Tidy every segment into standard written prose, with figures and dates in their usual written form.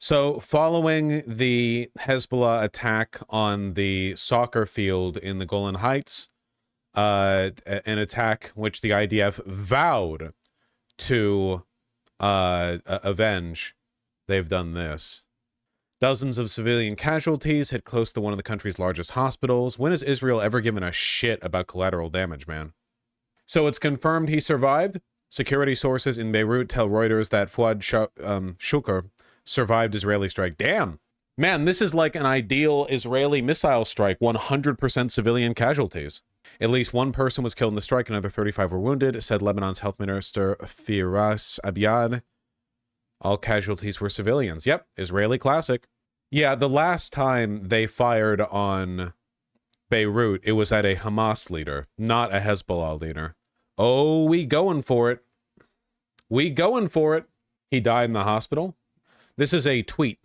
So, following the Hezbollah attack on the soccer field in the Golan Heights, an attack which the IDF vowed to avenge, they've done this. Dozens of civilian casualties hit close to one of the country's largest hospitals. When has Israel ever given a shit about collateral damage, man? So it's confirmed he survived. Security sources in Beirut tell Reuters that Fuad Shukr survived Israeli strike. Damn. Man, this is like an ideal Israeli missile strike. 100% civilian casualties. At least one person was killed in the strike. Another 35 were wounded, said Lebanon's health minister Firas Abiad. All casualties were civilians. Yep, Israeli classic. Yeah, the last time they fired on Beirut, it was at a Hamas leader, not a Hezbollah leader. Oh, we going for it. We going for it. He died in the hospital. This is a tweet.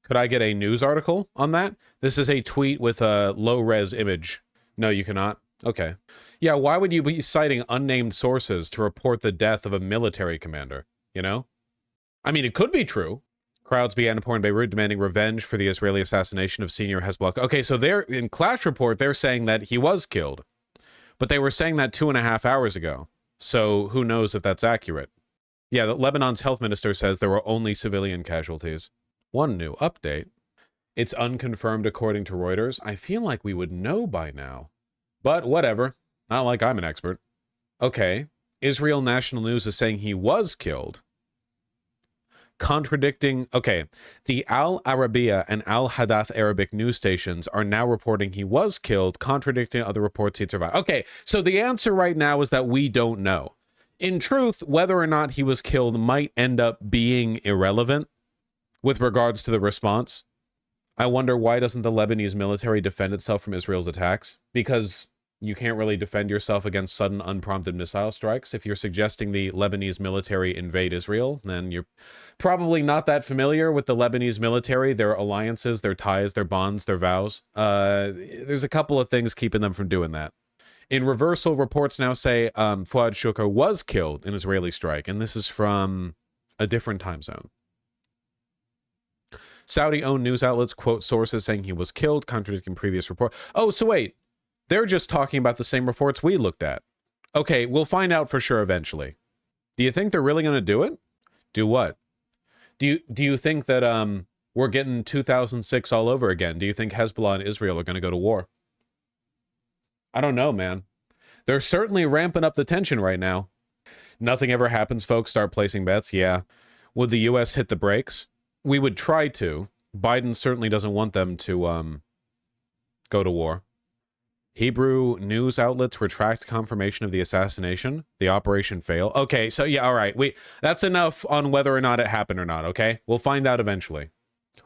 Could I get a news article on that? This is a tweet with a low-res image. No, you cannot. Okay. Yeah, why would you be citing unnamed sources to report the death of a military commander? You know? I mean, it could be true. Crowds began to pour in Beirut demanding revenge for the Israeli assassination of senior Hezbollah. Okay, so they're in Clash Report, they're saying that he was killed. But they were saying that 2.5 hours ago. So who knows if that's accurate. Yeah, Lebanon's health minister says there were only civilian casualties. One new update. It's unconfirmed according to Reuters. I feel like we would know by now. But whatever. Not like I'm an expert. Okay. Israel National News is saying he was killed. Contradicting, okay, the Al Arabiya and Al Hadath Arabic news stations are now reporting he was killed, contradicting other reports he'd survived. Okay, so the answer right now is that we don't know. In truth, whether or not he was killed might end up being irrelevant with regards to the response. I wonder, why doesn't the Lebanese military defend itself from Israel's attacks? Because you can't really defend yourself against sudden unprompted missile strikes. If you're suggesting the Lebanese military invade Israel, then you're probably not that familiar with the Lebanese military, their alliances, their ties, their bonds, their vows. There's a couple of things keeping them from doing that. In reversal, reports now say Fuad Shukr was killed in Israeli strike, and this is from a different time zone. Saudi-owned news outlets quote sources saying he was killed, contradicting previous report. Oh, so wait. They're just talking about the same reports we looked at. Okay, we'll find out for sure eventually. Do you think they're really going to do it? Do what? Do you think that we're getting 2006 all over again? Do you think Hezbollah and Israel are going to go to war? I don't know, man. They're certainly ramping up the tension right now. Nothing ever happens, folks. Start placing bets. Yeah. Would the U.S. hit the brakes? We would try to. Biden certainly doesn't want them to go to war. Hebrew news outlets retract confirmation of the assassination. The operation failed. Okay, so yeah, all right. That's enough on whether or not it happened or not, okay? We'll find out eventually.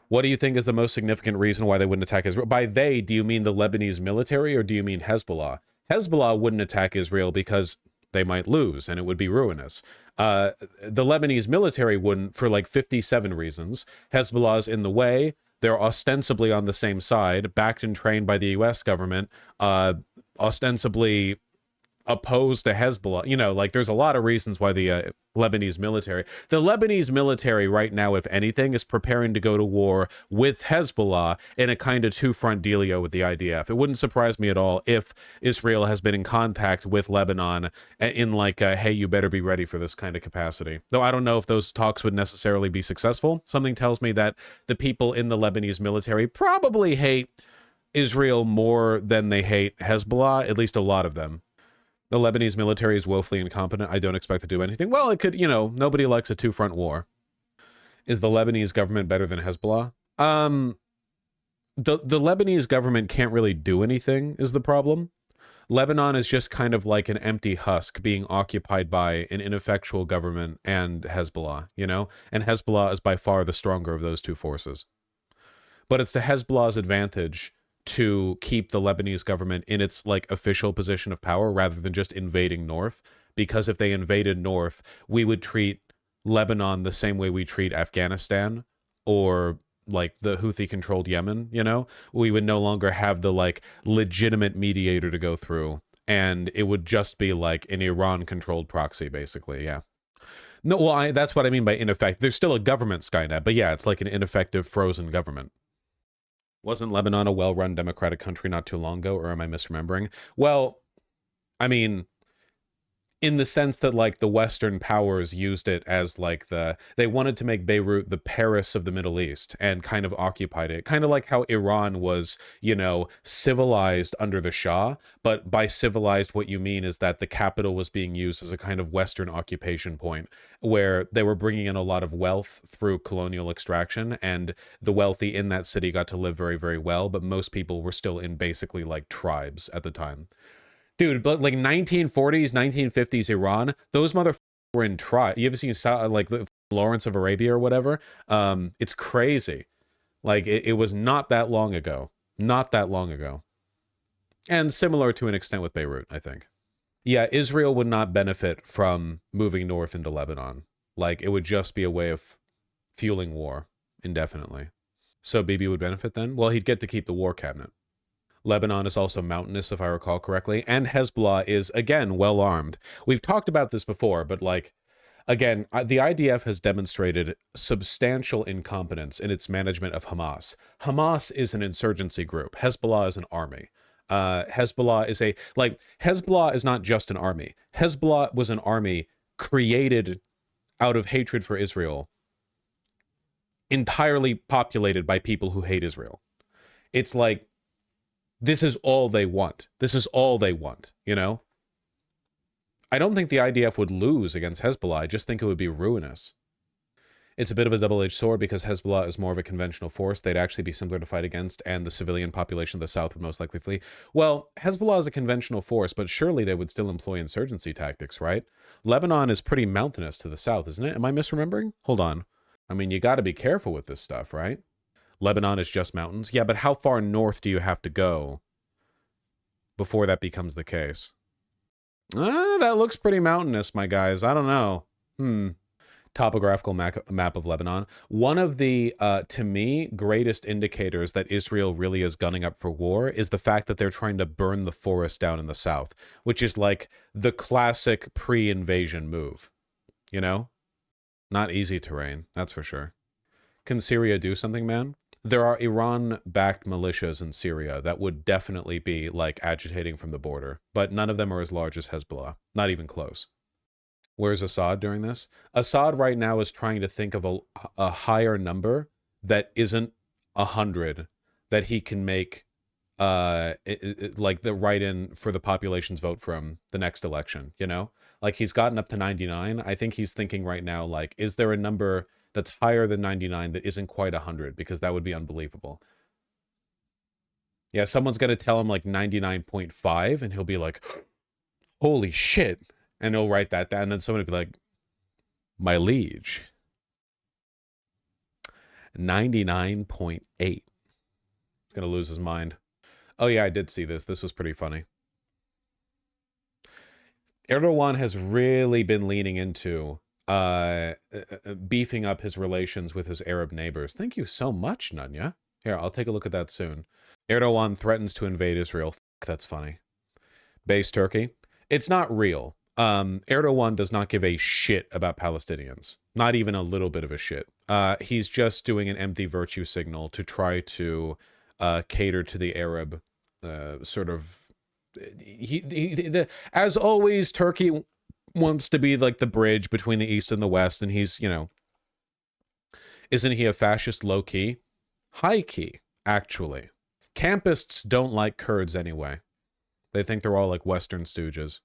What do you think is the most significant reason why they wouldn't attack Israel? By they, do you mean the Lebanese military or do you mean Hezbollah? Hezbollah wouldn't attack Israel because they might lose and it would be ruinous. The Lebanese military wouldn't for like 57 reasons. Hezbollah's in the way. They're ostensibly on the same side, backed and trained by the U.S. government, ostensibly opposed to Hezbollah. You know, like there's a lot of reasons why the Lebanese military right now, if anything, is preparing to go to war with Hezbollah in a kind of two-front dealio with the IDF. It wouldn't surprise me at all if Israel has been in contact with Lebanon in like, hey, you better be ready for this kind of capacity. Though I don't know if those talks would necessarily be successful. Something tells me that the people in the Lebanese military probably hate Israel more than they hate Hezbollah, at least a lot of them. The Lebanese military is woefully incompetent. I don't expect to do anything. Well, it could, you know, nobody likes a two-front war. Is the Lebanese government better than Hezbollah? The Lebanese government can't really do anything, is the problem. Lebanon is just kind of like an empty husk being occupied by an ineffectual government and Hezbollah, you know? And Hezbollah is by far the stronger of those two forces. But it's to Hezbollah's advantage to keep the Lebanese government in its like official position of power rather than just invading north, because if they invaded north, we would treat Lebanon the same way we treat Afghanistan or like the Houthi controlled Yemen, you know? We would no longer have the like legitimate mediator to go through, and it would just be like an Iran controlled proxy basically. Yeah. No, well, that's what I mean by ineffective. There's still a government Skynet, but yeah, it's like an ineffective frozen government. Wasn't Lebanon a well-run democratic country not too long ago, or am I misremembering? Well, I mean, in the sense that like the Western powers used it as like they wanted to make Beirut the Paris of the Middle East and kind of occupied it, kind of like how Iran was, you know, civilized under the Shah. But by civilized, what you mean is that the capital was being used as a kind of Western occupation point where they were bringing in a lot of wealth through colonial extraction, and the wealthy in that city got to live very, very well, but most people were still in basically like tribes at the time. Dude, but like 1940s, 1950s Iran, those motherfuckers were in tribes. You ever seen like the Lawrence of Arabia or whatever? It's crazy. Like it was not that long ago. Not that long ago. And similar to an extent with Beirut, I think. Yeah, Israel would not benefit from moving north into Lebanon. Like it would just be a way of fueling war indefinitely. So Bibi would benefit then? Well, he'd get to keep the war cabinet. Lebanon is also mountainous, if I recall correctly, and Hezbollah is, again, well-armed. We've talked about this before, but, like, again, the IDF has demonstrated substantial incompetence in its management of Hamas. Hamas is an insurgency group. Hezbollah is an army. Hezbollah is not just an army. Hezbollah was an army created out of hatred for Israel, entirely populated by people who hate Israel. It's like, this is all they want. This is all they want, you know? I don't think the IDF would lose against Hezbollah. I just think it would be ruinous. It's a bit of a double-edged sword because Hezbollah is more of a conventional force. They'd actually be simpler to fight against, and the civilian population of the South would most likely flee. Well, Hezbollah is a conventional force, but surely they would still employ insurgency tactics, right? Lebanon is pretty mountainous to the south, isn't it? Am I misremembering? Hold on. I mean, you got to be careful with this stuff, right? Lebanon is just mountains. Yeah, but how far north do you have to go before that becomes the case? That looks pretty mountainous, my guys. I don't know. Topographical map of Lebanon. One of the, to me, greatest indicators that Israel really is gunning up for war is the fact that they're trying to burn the forest down in the south, which is like the classic pre-invasion move, you know? Not easy terrain, that's for sure. Can Syria do something, man? There are Iran-backed militias in Syria that would definitely be, like, agitating from the border, but none of them are as large as Hezbollah. Not even close. Where's Assad during this? Assad right now is trying to think of a higher number that isn't 100 that he can make, like, the write-in for the population's vote from the next election, you know? Like, he's gotten up to 99. I think he's thinking right now, like, is there a number that's higher than 99 that isn't quite 100, because that would be unbelievable. Yeah, someone's going to tell him like 99.5 and he'll be like, holy shit. And he'll write that down. And then someone will be like, my liege, 99.8. He's going to lose his mind. Oh yeah, I did see this. This was pretty funny. Erdogan has really been leaning into beefing up his relations with his Arab neighbors. Thank you so much, Nunya. Here, I'll take a look at that soon. Erdogan threatens to invade Israel. That's funny. Base Turkey. It's not real. Erdogan does not give a shit about Palestinians. Not even a little bit of a shit. He's just doing an empty virtue signal to try to cater to the Arab sort of... as always, Turkey wants to be like the bridge between the East and the West, and he's, you know, isn't he a fascist low-key? High-key, actually. Campists don't like Kurds anyway. They think they're all like Western stooges.